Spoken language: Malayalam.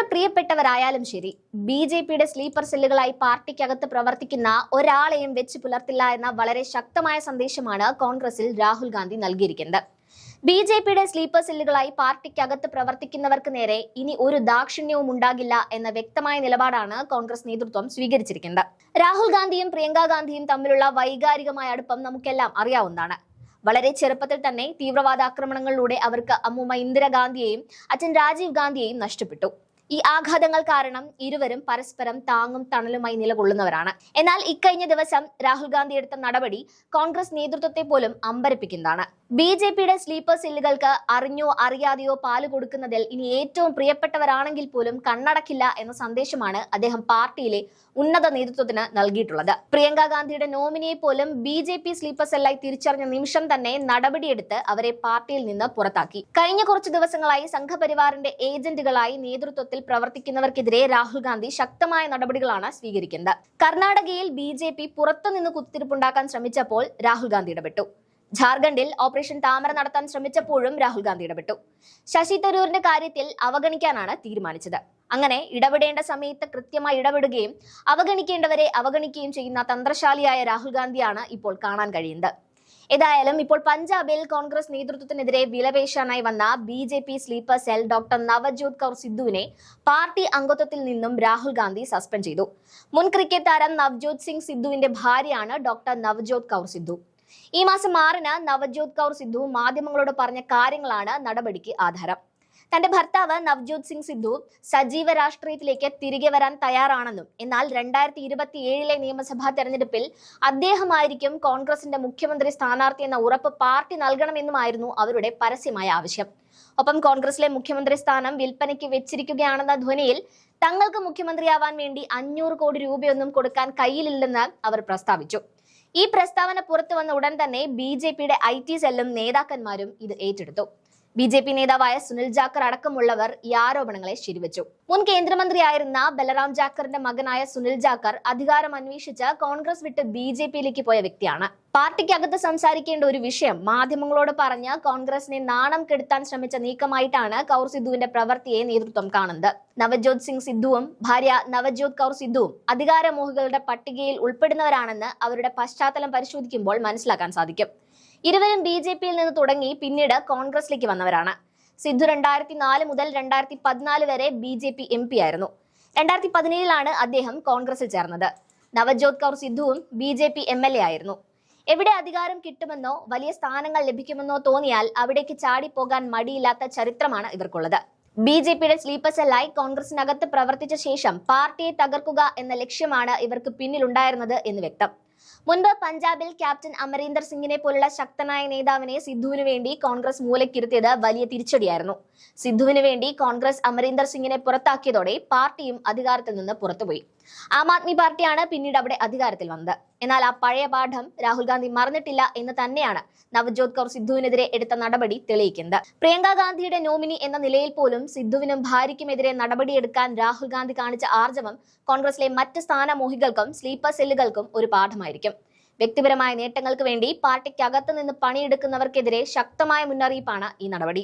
പ്രിയപ്പെട്ടവരായാലും ശരി, ബി.ജെ.പിയുടെ സ്ലീപ്പർ സെല്ലുകളായി പാർട്ടിക്കകത്ത് പ്രവർത്തിക്കുന്ന ഒരാളെയും വെച്ച് പുലർത്തില്ല എന്ന വളരെ ശക്തമായ സന്ദേശമാണ് കോൺഗ്രസിൽ രാഹുൽ ഗാന്ധി നൽകിയിരിക്കുന്നത്. ബി.ജെ.പിയുടെ സ്ലീപ്പർ സെല്ലുകളായി പാർട്ടിക്കകത്ത് പ്രവർത്തിക്കുന്നവർക്ക് നേരെ ഇനി ഒരു ദാക്ഷിണ്യവും ഉണ്ടാകില്ല എന്ന വ്യക്തമായ നിലപാടാണ് കോൺഗ്രസ് നേതൃത്വം സ്വീകരിച്ചിരിക്കുന്നത്. രാഹുൽ ഗാന്ധിയും പ്രിയങ്ക ഗാന്ധിയും തമ്മിലുള്ള വൈകാരികമായ അടുപ്പം നമുക്കെല്ലാം അറിയാവുന്നതാണ്. വളരെ ചെറുപ്പത്തിൽ തന്നെ തീവ്രവാദ ആക്രമണങ്ങളിലൂടെ അവർക്ക് അമ്മൂമ്മ ഇന്ദിരാഗാന്ധിയെയും അച്ഛൻ രാജീവ് ഗാന്ധിയെയും നഷ്ടപ്പെട്ടു. ഈ ആഘാതങ്ങൾ കാരണം ഇരുവരും പരസ്പരം താങ്ങും തണലുമായി നിലകൊള്ളുന്നവരാണ്. എന്നാൽ ഇക്കഴിഞ്ഞ ദിവസം രാഹുൽ ഗാന്ധി എടുത്ത നടപടി കോൺഗ്രസ് നേതൃത്വത്തെ പോലും അമ്പരപ്പിക്കുന്നതാണ്. ബി.ജെ.പിയുടെ സ്ലീപ്പർ സെല്ലുകൾക്ക് അറിഞ്ഞോ അറിയാതെയോ പാല് കൊടുക്കുന്നതിൽ ഇനി ഏറ്റവും പ്രിയപ്പെട്ടവരാണെങ്കിൽ പോലും കണ്ണടക്കില്ല എന്ന സന്ദേശമാണ് അദ്ദേഹം പാർട്ടിയിലെ ഉന്നത നേതൃത്വത്തിന് നൽകിയിട്ടുള്ളത്. പ്രിയങ്ക ഗാന്ധിയുടെ നോമിനിയെ പോലും ബി.ജെ.പി സ്ലീപ്പർ സെല്ലായി തിരിച്ചറിഞ്ഞ നിമിഷം തന്നെ നടപടിയെടുത്ത് അവരെ പാർട്ടിയിൽ നിന്ന് പുറത്താക്കി. കഴിഞ്ഞ കുറച്ചു ദിവസങ്ങളായി സംഘപരിവാറിന്റെ ഏജന്റുകളായി നേതൃത്വത്തിൽ പ്രവർത്തിക്കുന്നവർക്കെതിരെ രാഹുൽ ഗാന്ധി ശക്തമായ നടപടികളാണ് സ്വീകരിക്കുന്നത്. കർണാടകയിൽ ബി.ജെ.പി പുറത്തുനിന്ന് കുത്തിരിപ്പുണ്ടാക്കാൻ ശ്രമിച്ചപ്പോൾ രാഹുൽ ഗാന്ധി ഇടപെട്ടു. ജാർഖണ്ഡിൽ ഓപ്പറേഷൻ താമര നടത്താൻ ശ്രമിച്ചപ്പോഴും രാഹുൽ ഗാന്ധി ഇടപെട്ടു. ശശി തരൂരിന്റെ കാര്യത്തിൽ അവഗണിക്കാനാണ് തീരുമാനിച്ചത്. അങ്ങനെ ഇടപെടേണ്ട സമയത്ത് കൃത്യമായി ഇടപെടുകയും അവഗണിക്കേണ്ടവരെ അവഗണിക്കുകയും ചെയ്യുന്ന തന്ത്രശാലിയായ രാഹുൽ ഗാന്ധിയാണ് ഇപ്പോൾ കാണാൻ കഴിയുന്നത്. ഏതായാലും ഇപ്പോൾ പഞ്ചാബിൽ കോൺഗ്രസ് നേതൃത്വത്തിനെതിരെ വിലപേശാനായി വന്ന BJP sleeper cell doctor Navjot Kaur സിദ്ധുവിനെ പാർട്ടി അംഗത്വത്തിൽ നിന്നും രാഹുൽ ഗാന്ധി സസ്പെൻഡ് ചെയ്തു. മുൻ ക്രിക്കറ്റ് താരം നവജ്യോത് സിംഗ് സിദ്ധുവിന്റെ ഭാര്യയാണ് ഡോക്ടർ നവജ്യോത് കൗർ സിദ്ധു. ഈ മാസം 6-ന് നവജ്യോത് കൗർ സിദ്ധു മാധ്യമങ്ങളോട് പറഞ്ഞ കാര്യങ്ങളാണ് നടപടിക്ക് ആധാരം. തന്റെ ഭർത്താവ് നവജ്യോത് സിംഗ് സിദ്ധു സജീവ രാഷ്ട്രീയത്തിലേക്ക് തിരികെ വരാൻ തയ്യാറാണെന്നും എന്നാൽ 2027 നിയമസഭാ തെരഞ്ഞെടുപ്പിൽ അദ്ദേഹമായിരിക്കും കോൺഗ്രസിന്റെ മുഖ്യമന്ത്രി സ്ഥാനാർത്ഥി എന്ന ഉറപ്പ് പാർട്ടി നൽകണമെന്നുമായിരുന്നു അവരുടെ പരസ്യമായ ആവശ്യം. ഒപ്പം കോൺഗ്രസിലെ മുഖ്യമന്ത്രി സ്ഥാനം വിൽപ്പനയ്ക്ക് വെച്ചിരിക്കുകയാണെന്ന ധ്വനിയിൽ തങ്ങൾക്ക് മുഖ്യമന്ത്രിയാവാൻ വേണ്ടി 500 കോടി രൂപയൊന്നും കൊടുക്കാൻ കയ്യിലില്ലെന്ന് അവർ പ്രസ്താവിച്ചു. ഈ പ്രസ്താവന പുറത്തു വന്ന ഉടൻ തന്നെ ബി.ജെ.പിയുടെ IT സെല്ലും നേതാക്കന്മാരും ഇത് ഏറ്റെടുത്തു. ബി.ജെ.പി നേതാവായ സുനിൽ ജാക്കർ അടക്കമുള്ളവർ ഈ ആരോപണങ്ങളെ ശരിവച്ചു. മുൻ കേന്ദ്രമന്ത്രിയായിരുന്ന ബലറാം ജാക്കറിന്റെ മകനായ സുനിൽ ജാക്കർ അധികാരം അന്വേഷിച്ച് കോൺഗ്രസ് വിട്ട് ബി.ജെ.പിയിലേക്ക് പോയ വ്യക്തിയാണ്. പാർട്ടിക്കകത്ത് സംസാരിക്കേണ്ട ഒരു വിഷയം മാധ്യമങ്ങളോട് പറഞ്ഞ് കോൺഗ്രസിനെ നാണം കെടുത്താൻ ശ്രമിച്ച നീക്കമായിട്ടാണ് കൗർ സിദ്ധുവിന്റെ പ്രവൃത്തിയെ നേതൃത്വം കാണുന്നത്. നവജ്യോത് സിംഗ് സിദ്ധുവും ഭാര്യ നവജ്യോത് കൗർ സിദ്ധുവും അധികാരമോഹികളുടെ പട്ടികയിൽ ഉൾപ്പെടുന്നവരാണെന്ന് അവരുടെ പശ്ചാത്തലം പരിശോധിക്കുമ്പോൾ മനസ്സിലാക്കാൻ സാധിക്കും. ഇരുവരും ബി.ജെ.പിയിൽ നിന്ന് തുടങ്ങി പിന്നീട് കോൺഗ്രസിലേക്ക് വന്നവരാണ്. സിദ്ധു 2004 മുതൽ 2014 വരെ ബി.ജെ.പി MP ആയിരുന്നു. 2017 അദ്ദേഹം കോൺഗ്രസിൽ ചേർന്നത്. നവജ്യോത് കൗർ സിദ്ധുവും ബി.ജെ.പി MLA ആയിരുന്നു. എവിടെ അധികാരം കിട്ടുമെന്നോ വലിയ സ്ഥാനങ്ങൾ ലഭിക്കുമെന്നോ തോന്നിയാൽ അവിടേക്ക് ചാടിപ്പോകാൻ മടിയില്ലാത്ത ചരിത്രമാണ് ഇവർക്കുള്ളത്. ബി.ജെ.പിയുടെ സ്ലീപ്പർ സെല്ലായി കോൺഗ്രസിനകത്ത് പ്രവർത്തിച്ച ശേഷം പാർട്ടിയെ തകർക്കുക എന്ന ലക്ഷ്യമാണ് ഇവർക്ക് പിന്നിലുണ്ടായിരുന്നത് എന്ന് വ്യക്തം. മുൻപ് പഞ്ചാബിൽ ക്യാപ്റ്റൻ അമരീന്ദർ സിംഗിനെ പോലുള്ള ശക്തനായ നേതാവിനെ സിദ്ധുവിന് വേണ്ടി കോൺഗ്രസ് മൂലക്കിരുത്തിയത് വലിയ തിരിച്ചടിയായിരുന്നു. സിദ്ധുവിന് വേണ്ടി കോൺഗ്രസ് അമരീന്ദർ സിംഗിനെ പുറത്താക്കിയതോടെ പാർട്ടിയും അധികാരത്തിൽ നിന്ന് പുറത്തുപോയി. ആം ആദ്മി പാർട്ടിയാണ് പിന്നീട് അവിടെ അധികാരത്തിൽ വന്നത്. എന്നാൽ ആ പഴയ പാഠം രാഹുൽ ഗാന്ധി മറന്നിട്ടില്ല എന്ന് തന്നെയാണ് നവജ്യോത് കൗർ സിദ്ധുവിനെതിരെ എടുത്ത നടപടി തെളിയിക്കുന്നത്. പ്രിയങ്ക ഗാന്ധിയുടെ നോമിനി എന്ന നിലയിൽ പോലും സിദ്ധുവിനും ഭാര്യയ്ക്കുമെതിരെ നടപടിയെടുക്കാൻ രാഹുൽ ഗാന്ധി കാണിച്ച ആർജവം കോൺഗ്രസിലെ മറ്റ് സ്ഥാനമോഹികൾക്കും സ്ലീപ്പർ സെല്ലുകൾക്കും ഒരു പാഠമായിരിക്കും. വ്യക്തിപരമായ നേട്ടങ്ങൾക്ക് വേണ്ടി പാർട്ടിക്കകത്ത് നിന്ന് പണിയെടുക്കുന്നവർക്കെതിരെ ശക്തമായ മുന്നറിയിപ്പാണ് ഈ നടപടി.